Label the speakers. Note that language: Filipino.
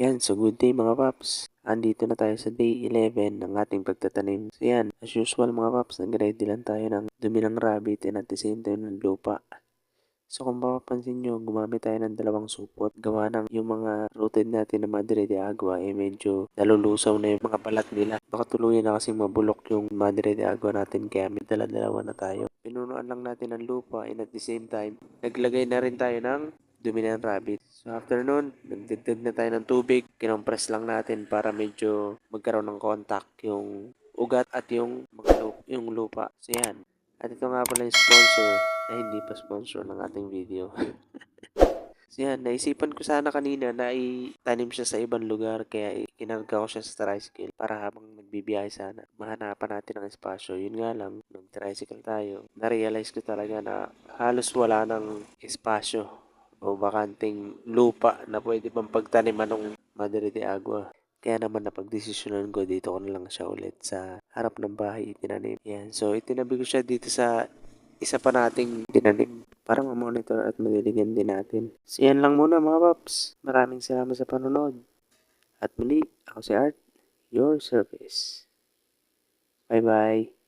Speaker 1: Yan, so good day mga paps. Andito na tayo sa day 11 ng ating pagtatanim. So yan, as usual mga paps, nag-ready lang tayo ng dumi ng rabbit and at the same time ng lupa. So kung mapapansin nyo, gumamit tayo ng dalawang supot. Gawa ng yung mga rooted natin na Madre de Agua medyo nalulusaw na yung mga balat nila. Baka tuluyan na kasing mabulok yung Madre de Agua natin kaya may dala-dalawa na tayo. Pinunuan lang natin ng lupa and at the same time, naglagay na rin tayo ng dumi ng rabbit. So after nun, nagdagdag na tayo ng tubig. Kinompress lang natin para medyo magkaroon ng contact yung ugat at yung yung lupa. So yan. At ito nga pala yung sponsor na hindi pa sponsor ng ating video. So yan, naisipan ko sana kanina na itanim siya sa ibang lugar kaya kinarga ko siya sa tricycle para habang nagbibiyahe sana mahanapan natin ang espasyo. Yun nga lang, nung tricycle tayo, na-realize ko talaga na halos wala ng espasyo o bakanting lupa na pwede pang pagtaniman ng Madre de Agua. Kaya naman napagdesisyonan ko dito ko na lang siya ulit sa harap ng bahay itinanim. Yan. So itinabi ko siya dito sa isa pa nating tinanim para ma-monitor at maliligan din natin. So yan lang muna mga paps. Maraming salamat sa panonood. At muli, ako si Art, your service. Bye bye.